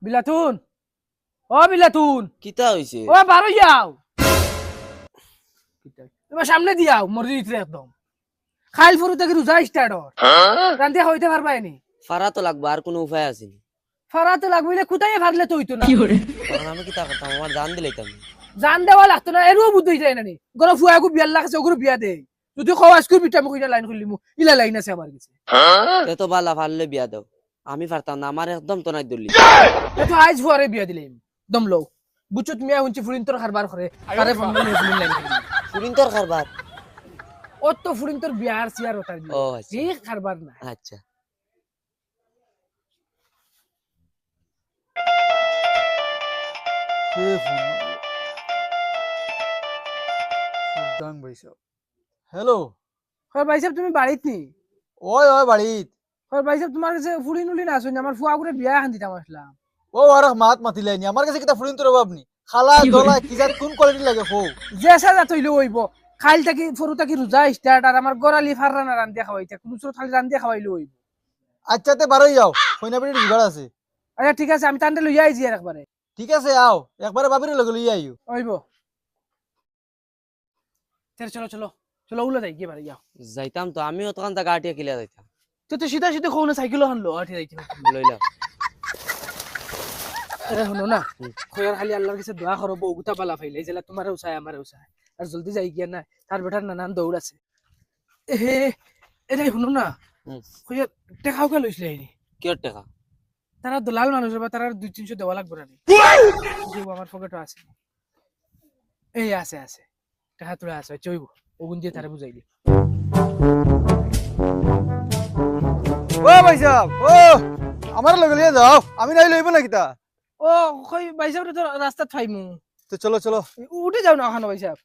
বিলাতুন ও বিলাতুন কিতা হইছে? ও বারো যাও তোমার সামনে দিয়াও মরে দিতে একদম খাইল ফুরু থেকে রোজা স্টার্ট হর রান্তে হইতে পারবা নি ফারা তো লাগবে, আর কোনো উপায় আছে নি? ফারাতে লাগবে কোথায় ফারলে তো হইতো না তখন আমি কিতা করতাম, আমার জান দিলাইতাম। জান দেওয়া লাগতো না এরও বুদ্ধি যায় না নি গরো ফুয়াকু বিয়ার লাগছে ওগুলো বিয়া দে যদি খাওয়া স্কুল বিটা মুখ লাইন খুললি মু ইলা লাইন আছে আমার কাছে এত বালা ফারলে বিয়া দাও, আমি পারতাম না, আমার একদম তো নাই দলি। তো আইজ ফুয়ারে বিয়া দিলাম দম লো বুচুত মিয়া হুনছি ফুরিন তোর খারবার করে তারে ফোন করে ফুরিন লাইন ফুরিন তোর খারবার? ও তো ফুরিন তোর বিয়ার সিয়ার ওটার বিয়া ও আচ্ছা এই খারবার না আচ্ছা। হ্যালো, হয় ভাই সাহেব তুমি বাড়িত নি ওই ওই বাড়িত হয় ভাই সাহেব তোমার কাছে ফুরিন উলি না আসুন আমার ফুয়া করে বিয়া এখন দিতাম আসলাম ও আর মাত মাতিলাইনি আমার কাছে কিতা ফুরিন তোর আপনি খালা দলা কি জাত কোন কোয়ালিটি লাগে হো যে সাজা তৈলে হইব খাইল থাকি ফরু থাকি রোজা স্টার্ট আর আমার গড়ালি ফাররা না রান দিয়া খাওয়াইতে কোন চোর খালি রান দিয়া খাওয়াইলে হইব আচ্ছা তে বারোই যাও কইনা বেটি জুগাড় আছে। আচ্ছা ঠিক আছে আমি তান্ডে লইয়া আইছি আর একবারে ঠিক আছে আও একবারে বাবির লগে লইয়া আইও। হইব চলো চলো চলো উলা যাই গিয়ে বাড়ি যাও যাইতাম তো, আমিও তখন তা গাটিয়া কিলা যাইতাম। তো সিধা সিধা খাও না সাইকেল হানলো আঠি যাইতে লইলা আরে শুনো না খয়ার খালি আল্লাহর কাছে দোয়া করো বউগুতা বালা ফাইলে যেলা তোমারও চাই আমারও চাই আর জলদি যাই গিয়া না তার বেটার নানান দৌড় আছে এ এটাই শুনো না খয়ার টেকাও কে লইছিলে আইনি কিয়র টাকা? তারা দলাল মানুষ বা তারা 200-300 দেওয়া লাগবে না আমার পকেটে আছে এই আছে আছে টাকা তোরা আছে চইব ওগুন দিয়ে তারা বুঝাইলি ও ভাই সাহেব ও আমার লগে লইয়া যাও আমি নাই লইব না কিতা। ও কই ভাই সাহেব তো রাস্তা ফাইমু তো চলো চলো উঠে যাও না ওখানে ভাই সাহেব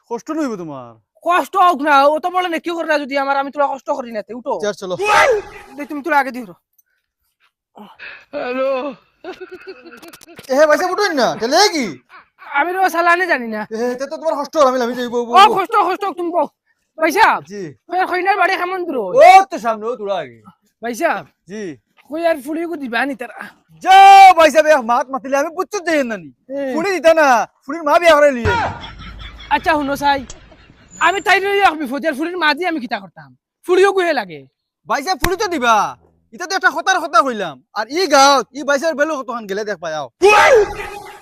কষ্ট নইব তোমার। কষ্ট হোক না ও তো বলে না কি করে না যদি আমার আমি তোরা কষ্ট করি না উঠো চার চলো তুমি তোরা আগে দিও হ্যালো এ ভাই সাহেব উঠুন না তাহলে কি আমি তো সালানে জানি না এ তে তো তোমার কষ্ট আমি যাইব ও কষ্ট কষ্ট তুমি বল ভাই সাহেব জি কইনার বাড়ি কেমন দূর ও তো সামনে ও তোরা আগে ভাই সাহেব জি কই আর ফুলিয়ে দিবা নি তারা যাও ভাই সাহেব মাত মাতিলে আমি বুঝতে দেই না নি ফুড়ি দিতা না ফুড়ির মা বিয়া করে লিয়ে। আচ্ছা শুনো চাই আমি তাই রাখবি ফতিয়ার ফুলির মাঝি আমি কিতা করতাম ফুলিও গুহে লাগে ভাই সাহেব ফুড়ি তো দিবা এটা তো একটা কথার কথা কইলাম আর ই গাঁও ই ভাই সাহেব বেলো কতখান গেলে দেখ পাও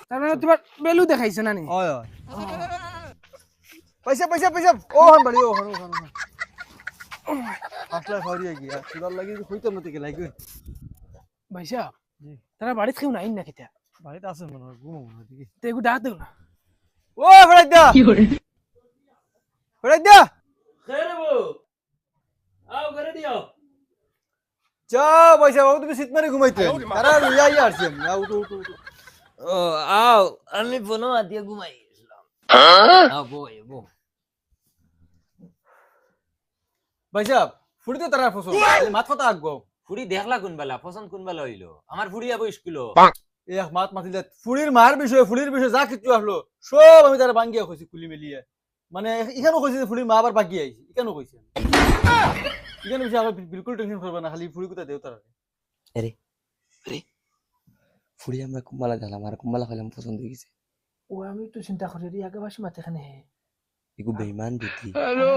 তার মানে তোমার বেলু দেখাইছে না নি ওই ওই পয়সা পয়সা পয়সা ও হান বাড়ি ও হান ও হান আসলে খাওয়ারি গিয়া সুদার লাগি হইতো না থেকে লাগি ভাই সাহেব তারা বাড়িতে কেউ নাই না কিতা বাড়িতে আছে মনে হয় ঘুমো মনে হয় দেখি তো এগু ডাক দেও না ও ফেরাই দা ফেরাই দা যা পয়সা বাবু তুমি শীত মারে ঘুমাইতে তারা লইয়া ইয়া আসছে উঠো উঠো উঠো ও আও, আমি ফোনও হাতিয়া ঘুমাই গেছিলাম। বো ভাই সাহেব ফুড়ি তো তারা ফসল মাত কথা আগবো ফুড়ি দেখলা কোন বেলা, পছন্দ কোন বেলা হইলো? আমার ফুড়ি যাবো স্কুল। এক মাত মাতিলে ফুড়ির মার বিষয়ে ফুড়ির বিষয়ে যা কিছু আসলো সব আমি তারা বাঙ্গিয়া কইছি খুলি মেলিয়ে মানে এখানেও কইছে যে ফুড়ির মা আবার বাকি আইছে এখানেও কইছে এখানে বিষয়ে আবার বিলকুল টেনশন করবে না খালি ফুড়ি কোথা দেও তারা আরে আরে ফুড়ি আমরা কুম্বালা গেলাম, আর কুম্বালা খাইলাম পছন্দ হয়ে গেছে। ও আমি তো চিন্তা করি রে আগে বাসি মাতে এখানে এগু বেইমান বিতি। হ্যালো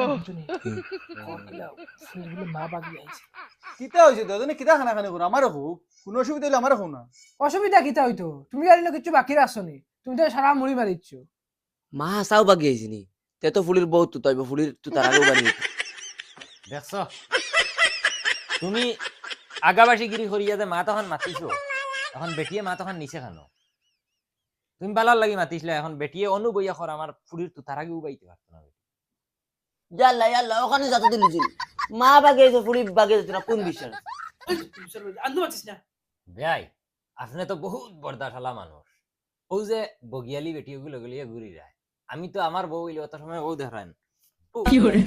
ফুলিগুলো মা বাগি আইছে কিতা হইছে দাদা কিতা খানা খানে করো আমারও হোক কোনো অসুবিধা হইলে আমারও হোক না অসুবিধা কিতা হইতো তুমি আর কিছু বাকি রাখছো নি তুমি তো সারা মুড়ি মারিচ্ছ মা হাসাও বাগি আইছিনি, তে তো ফুলির বহুত তো তৈব, ফুলির তো তার আগেও বানিয়ে দেখছ তুমি আগাবাসি গিরি করিয়া যে মা তখন মাতিছো, এখন বেটিয়ে মা তখন নিচে খানো। তুমি বালার লাগি মাতিছিলা, এখন বেটিয়ে অনুবইয়া কর আমার ফুলির তো তার আগেও বাইতে পারতো না। জাল্লা জাল্লা ওখানে যাতে দিলিছিল মা বাগে এসে ফুলি বাগে যেত না কোন বিষয় আন্দু মাতিস না ভাই আপনি তো বহুত বর্দাশালা মানুষ। ও যে বগিয়ালি বেটি ওগুলো গলিয়ে ঘুরি যায়, আমি তো আমার বউ হইলে অত সময় বউ দেখান কি করে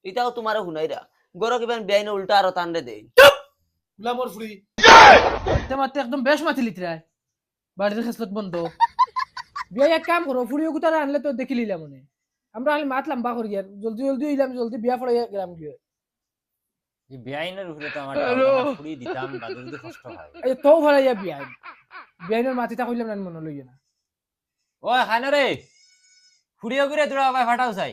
এটাও তোমার শুনাইরা গরো কিবা বেআইন উল্টা আরো টান্ডে দেই গুলামর ফুড়ি মাতে একদম বেশ মাতি লিতরায় বাড়ির খেসলত বন্ধ বিয়া এক কাম করো ফুড়িও গুতারা আনলে তো দেখি লিলাম মনে আমরা আলি মাত লম্বা করি আর জলদি জলদি হইলাম জলদি বিয়া পড়ে গেলাম গিয়ে এই বেআইনের উপরে তো আমার ফুড়ি দিতাম দাদু যদি কষ্ট হয়। এই তো ভরাইয়া বিয়াইনের মাটিটা কইলাম না মনে লইয়া না। ও খানা রে ফুড়িও করে তোরা আবার ফাটাও চাই।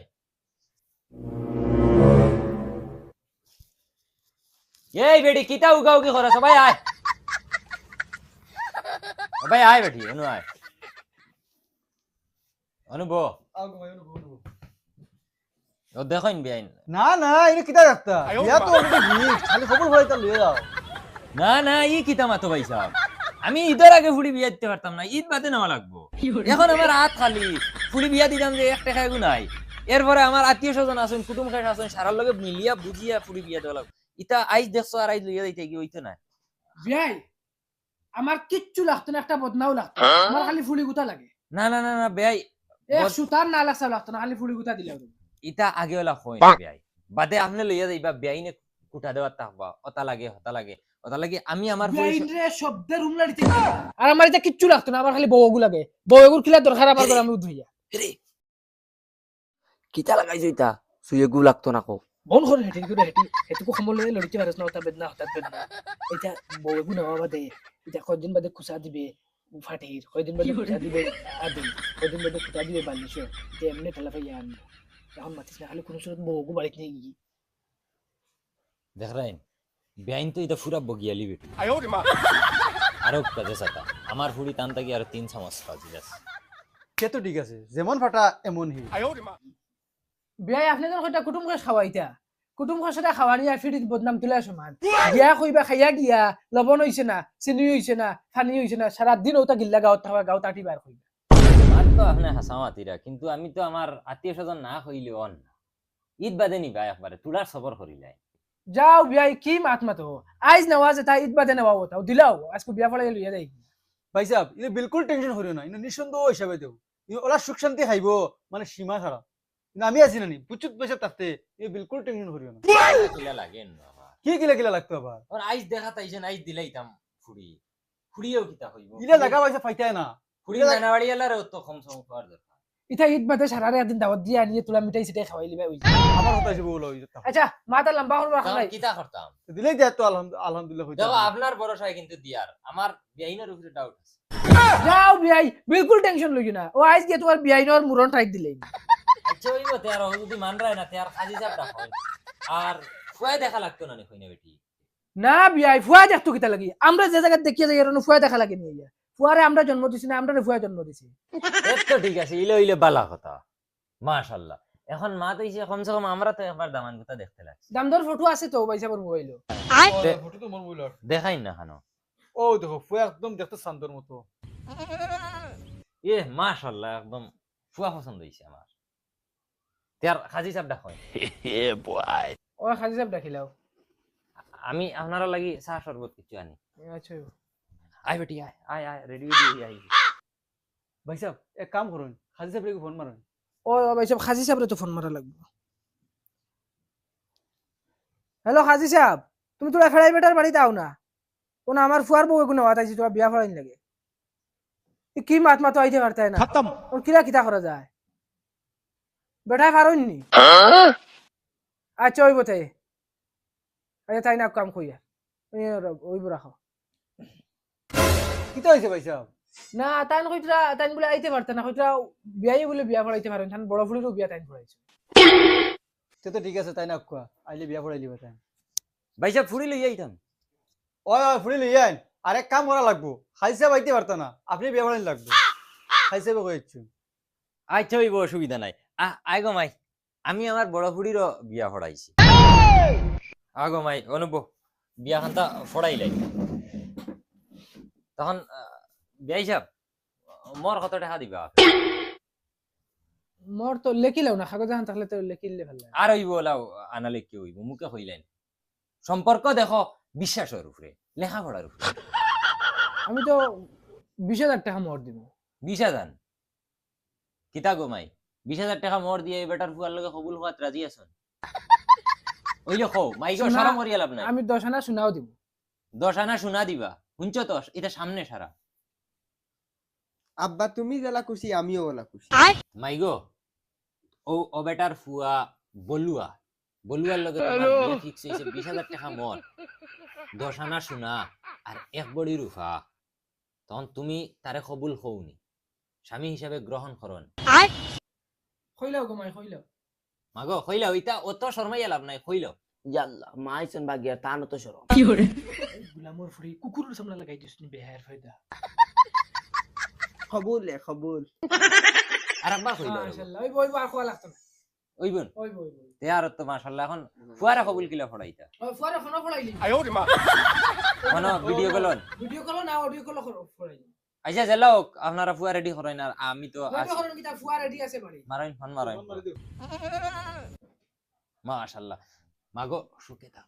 এই বেটি কিতা উগা উগি করে সবাই আয়, সবাই আয় বেটি অনু আয় অনুব ও দেখুন বেআইন। না না এটা কিতা রাখতা বিয়া তো অলরেডি গিফট খালি খবর হইতা লইয়া যাও। না না ই কিতা মাতো ভাই সাহেব, আমি ঈদের আগে ফুড়ি বিয়া দিতে পারতাম না, ঈদ বাদে নেওয়া লাগবো। এখন আমার হাত খালি, ফুড়ি বিয়া দিতাম যে একটা খাই নাই। এরপরে আমার আত্মীয় স্বজন আছেন, কুটুম খাই আছেন, সারার লগে মিলিয়া বুঝিয়া ফুড়ি বিয়া দেওয়া লাগবে। ইতা আইজ দেখছো আর আইজ লইয়া দিতে গিয়ে হইতো না। বিয়াই আমার কিচ্ছু লাগতো না, একটা বদনাও লাগতো না। আমার খালি ফুলি গুতা লাগে। না না না না বেয়াই, এক সুতার না লাগছা লাগতো না, খালি ফুলি গুতা দিলে হবে। ইতা আগে ওলা হয় বেয়াই বাদে আপনি লইয়া যাইবা বেআইনে কুটা দেওয়ার থাকবা অতা লাগে হতা লাগে ওটা লাগে আমি আমার বিয়াইনরে শব্দের রুমলা দিতে আর আমার এটা কিচ্ছু লাগতো না, আমার খালি বউগু লাগে। বউগুর খিলা দরকার আমার করে আমি উধুইয়া। কিতা লাগাইছো ইতা সুয়েগু লাগতো না কো বন করে হেঁটে করে হেঁটে এটুকু সময় লয়ে লড়িতে পারছ না, ওটা বেদনা হঠাৎ বেদনা। এটা বউগু নেওয়া বাদে এটা কয়দিন বাদে খুশা দিবে ফাটির, কয়দিন বাদে খুশা দিবে আদি, কয়দিন বাদে খুশা দিবে বালিশ, যে এমনি ঠেলা পাইয়া আনবো। এখন মাতিস না, খালি কোনো সময় বউগু বাড়িতে নিয়ে গিয়ে দেখ রাইন বেআইন তো এটা ফুরা বগিয়ালি বেটু আরো কাজে সাতা আমার ফুড়ি টান থাকি আর 3 চামচ কাজি আছে। সে তো ঠিক আছে, যেমন ফাটা এমন হি। বিয়াই আপনি যখন কইটা কুটুম করে খাওয়াইতা, কুটুম করে সেটা খাওয়ানি আর ফিরিত বদনাম তোলা সমান। গিয়া কইবা খাইয়া গিয়া লবণ হইছে না, চিনি হইছে না, পানি হইছে না, সারা দিন ওটা গিল্লা গাঁৱত থাকা গাঁৱত আটি বার কইবা। আর তো আপনি হাসামাতিরা, কিন্তু আমি তো আমার আত্মীয় স্বজন না হইলে অন না। ঈদ বাদে নিবা একবারে তুলার সবর করিলাই। যাও বিয়াই কি মাত মাতো আইজ নেওয়া যে তাই ঈদ বাদে নেওয়া হতাও দিলাও আজকে বিয়া ফলাই লইয়া যাই। ভাই সাহেব এটা বিলকুল টেনশন করিও না, এটা নিঃসন্দেহ হিসাবে দেও। ওলা সুখ শান্তি খাইব মানে সীমা ছাড়া। কিন্তু আমি আছি না নি বুচুত পয়সা তাতে এটা বিলকুল টেনশন করিও না। কিলা লাগে আমার কি কিলা কিলা লাগতো আবার? আর আইজ দেখা তাইছেন আইজ দিলাইতাম ফুড়ি, ফুড়িও কিতা হইব ইলা লাগা পয়সা ফাইতায় না। ফুড়ি নানাবাড়ি এলারে তো কম সম খাওয়ার দরকার। ইতা ঈদ বাদে সারা একদিন দাওয়াত দিয়ে আনিয়ে তোলা মিঠাই সিটাই খাওয়াই লিবা হইছে। আমার কথা হিসেবে বলো ওই যেটা। আচ্ছা মাথা লম্বা করবা তখন খালাই কিতা করতাম দিলেই দেয় তো আলহামদুলিল্লাহ হইতো। দেখো আপনার ভরসায় কিন্তু দিয়ার আমার বেআইনের উপরে ডাউট আছে। যাও বিয়াই বিলকুল টেনশন লইও না, ও আইজ গিয়ে তোমার বিয়াই নর মুরন টাইট দিলেই। আচ্ছা হইব তেয়ার যদি মান রায় না তেয়ার খাজি চাপটা হয় আর ফুয়াই দেখা লাগতো না নি কইনা বেটি। না বিয়াই ফুয়া দেখতো কিতা লাগি, আমরা যে জায়গা দেখিয়ে যাই এরনো ফুয়া দেখা লাগে নিয়ে যা। ফুয়ারে আমরা জন্ম দিছি না, আমরা ফুয়া জন্ম দিছি। এত তো ঠিক আছে, ইলে ইলে বালা কথা মাশাআল্লাহ। এখন মা তো ইসে কমসে কম আমরা তো একবার দামান কথা দেখতে লাগছি। দামদর ফটো আছে তো বাইসাবর মোবাইল। ফটো তো মন বইল। দেখাই না খানো ও দেখো ফুয়া একদম দেখতে শান্তর মতো। এ মাশাআল্লাহ একদম ফুয়া পছন্দ হইছে আমার। তেয়ার খাজি চাপটা হয় ও খাজি সাহেব দেখিলাও। আমি আপনারা লাগি চা শরবত কিছু আনি। আচ্ছা আয় বেটি আয় আয় আয় রেডি হয়ে আই। ভাই সাহেব এক কাম করুন, হাজি সাহেবকে ফোন মারুন। ও বাইসাব খাজি সাহেবরে তো ফোন মারা লাগবে। হ্যালো খাজি সাহেব, তুমি তোরা ফেরাই বেটার বাড়িতে আও না, কোন আমার ফুয়ার বউ কোনো আওয়াজ আইছি, তোরা বিয়া ফেরাইন লাগে। কি মাত মাতো আইতে পারতাই না, খতম। ওর কিরা কিতা করা যায় বেটা পারোই নি। আচ্ছা ওইব তাই, আচ্ছা তাই না কাম কইয়া ওইব রাখো। কিতা হইছে ভাই সাহেব? না তাই কইতরা তাই বলে আইতে পারতা না, কইতরা বিয়াই বলে বিয়া ফেরাইতে পারেন, তান বড় ফুলিরও বিয়া তাই ফেরাইছে। সে তো ঠিক আছে, তাই না কোয়া আইলে বিয়া পড়াই লিবা তাই। ভাই সাহেব ফুড়ি লই আইতাম। ওই ওই ফুড়ি লই আইন, আর এক কাম করা লাগবো, হাজি সাহেব আইতে পারতা না, আপনি বিয়া পড়াই লাগবে। হাজি সাহেব কইছো। আচ্ছা হইব অসুবিধা নাই। আয় গো মাই, আমি আমার বড় ফুড়িরও বিয়া ফড়াইছি। আগো মাই অনুব বিয়া খান্তা ফড়াইলাই তখন বিয়াই সাহেব মোর কত টাকা দিবা? মোর তো লেখিলাও না, কাগজ এখন থাকলে তো লেখিলে ভাল লাগে। আর হইব ওলাও আনালে কি হইব, মুখে হইলেন সম্পর্ক দেখো বিশ্বাসের উপরে লেখাপড়ার উপরে। আমি তো 20,000 টাকা মোর দিব। 20,000 কিতা গো মাই? 20,000 টাকা মোর দিয়ে বেটার ফুয়ার লগে কবুল হওয়াত রাজি আছেন? ওইলে কও মাইগো শোনা, শরম করিয়া লাভ নাই। আমি 10 আনা শোনাও দিব। 10 আনা শোনা দিবা শুনছো তো? এটা সামনে সারা আব্বা তুমি জেলা খুশি আমিও ওলা খুশি। মাইগো ও ও বেটার ফুয়া বলুয়া বলুয়ার লগে তোমার বিয়া ফিক্স হইছে 20,000 টাকা মন 10 আনা সোনা আর এক বড়ি রূপা তখন তুমি তারে কবুল হওনি স্বামী হিসাবে গ্রহণ করন কইলাও গমাই কইলাও মাগো কইলাও ইতা অত শর্মাইয়া লাভ নাই কইলাও ইয়াল্লা মাইছেন বাগিয়া তানো তো সরম গুলামর ফুরি কুকুরের সামনে লাগাই দিছনি বেহার ফায়দা কবুল কবুল আর আব্বা কইলো মাশাআল্লাহ ওই বই আর কোয়া লাগতো না ওই বোন ওই বই বই তে আর তো মাশাআল্লাহ এখন ফুয়ারা কবুল কিলা ফড়াইতা ওই ফুয়ারে ফোন ফড়াইলি মানে ভিডিও কলন ভিডিও কল না অডিও কল করো ফড়াইলি আচ্ছা যাও আপনারা ফুয়া রেডি করেন আর আমি তো ভিডিও করন কি তার ফুয়া রেডি আছে বাড়ি মারাইন ফোন মারাইন মাশাআল্লাহ মাগো সুখে থাক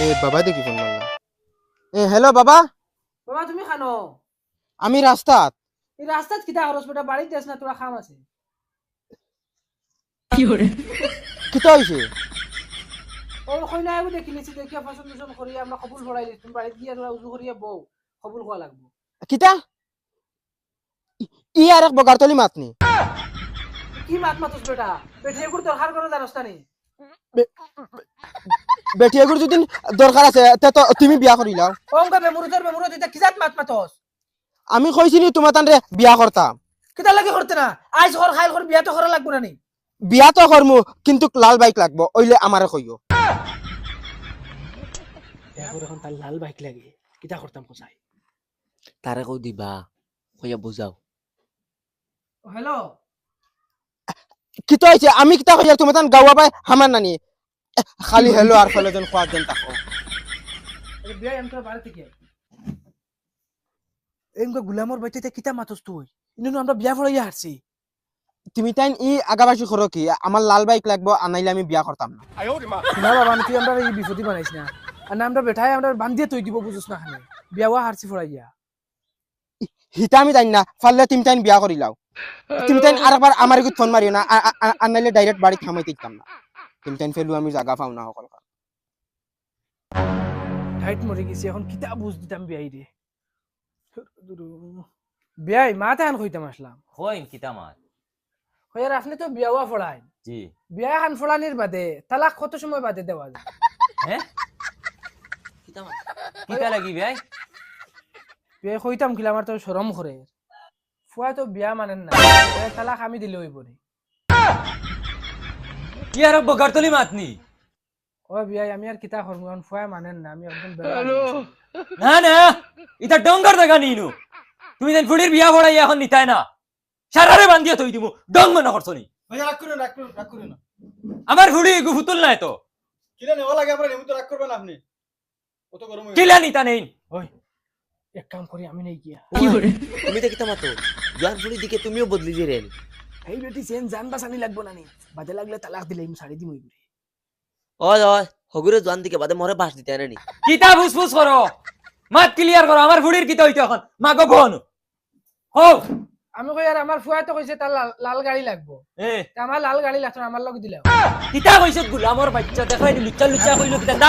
এ বাবা দেখি ফোন মারলাম এ হ্যালো বাবা বাবা তুমি খানো আমি রাস্তাত এই রাস্তাত কিটা খরচ বেটা বাড়িতে আছ না তোরা খাম আছে কিতা হইছে ও কইনা আইবো দেখিলিছি দেখিয়া পছন্দ করি আমরা কবুল ফড়াইলি তুমি বাড়িতে গিয়া তোরা উজু করিয়া বউ কবুল হওয়া লাগবো কিতা ই আর এক বগারতলি মাতনি কি মাত মাতুস বেটা বেঠিয়ে করে দরকার করে জানোস না নি বেটিয়াগুর যদি দরকার আছে তে তো তুমি বিয়া করিলাও ওমকা বেমুরুত এটা কিজাত মাত মাতস আমি কইছিনি তোমার তানরে বিয়া করতাম কিতা লাগে করতে না আইজ ঘর খাইল ঘর বিয়া তো করা লাগবো না নি বিয়া তো করমু কিন্তু লাল বাইক লাগবো ওইলে আমারে কইও এখন এখন তার লাল বাইক লাগে কিতা করতাম কোসাই তারে কও দিবা কইয়া বুঝাও হ্যালো কিতা হইছে আমি কিতা কইয়া তোমার তান গাওয়া পাই হামার নানি খালি হেলো আর ফলে জন খোয়া দেন তাকো বিয়া এমটা বাড়ি থেকে এমকা গুলামর বাইতে কিতা মাতস তুই ইনু আমরা বিয়া ফড়াইয়া হারছি তুমি তাইন ই আগাবাসি করো কি আমার লাল বাইক লাগবো আনাইলে আমি বিয়া করতাম না না বাবা আমি তুই আমরা এই বিপত্তি বানাইছ না আর না আমরা বেঠাই আমরা বান্ধিয়ে তুই দিব বুঝছ না খানে বিয়া হওয়া হারছি ফড়াইয়া হিতা আমি তাইন না ফাললে তুমি তাইন বিয়া করিলাও তুমি তাইন আরেকবার আমার গুত ফোন মারিও না আনাইলে ডাইরেক্ট বাড়ি থামাইতে দিতাম না তুমি তাইন ফেলু আমি জায়গা পাও না সকল ঢাইট মরে গেছি এখন কিতা বুঝ দিতাম বিয়াই রে বিয়াই মা তাহান কইতাম আসলাম কইন কিতা মাত হইয়ার আপনি তো বিয়া হওয়া ফড়াই জি বিয়া খান ফড়ানির বাদে তালাক কত সময় বাদে দেওয়া যায় হ্যাঁ কিতা কিতা লাগি ভাই বিয়া কইতাম কিলা আমার তো শরম করে ফুয়া তো বিয়া মানেন না তালাক আমি দিলে হইব রে কি আর বগারতলি মাতনি ও বিয়াই আমি আর কিতা করব এখন ফুয়া মানেন না আমি একদম না না এটা ডঙ্গর দেখা নিনু তুমি দেন ফুড়ির বিয়া ফড়াই এখন নিতাই না সারারে বান্ধিয়া থই দিমু ডং মনে করছনি ভাইয়া রাগ করুন রাগ করুন না আমার ফুড়ি ফুতুল নাই তো কিলা নেওয়া লাগে আপনার এমন তো রাগ করবেন আপনি কত গরম হয়ে কিলা নিতা নেই ওই এক কাম করি আমি নাই গিয়া তুমি তো কিতা মাতো জোয়ান ফুড়ি দিকে তুমিও বদলি দিলেন এই বেটি সেন জান বাসানি লাগবো না নি বাদে লাগলে তালাক দিলে আমি ছাড়ি দিমই রে ওই ওই হগুরে জোয়ান দিকে বাদে মরে বাস দিতে আনেনি কিতা ফুসফুস করো মাত ক্লিয়ার করো আমার ফুড়ির কিতা হইতো এখন মাগো বোন হো আমি কই আর আমার ফুয়া তো কইছে তার লাল গাড়ি লাগবো এ তা আমার লাল গাড়ি লাগতো না আমার লগে দিলে কিতা কইছত গুলামর বাচ্চা দেখাই লুচ্চা লুচ্চা কইলো কিতা না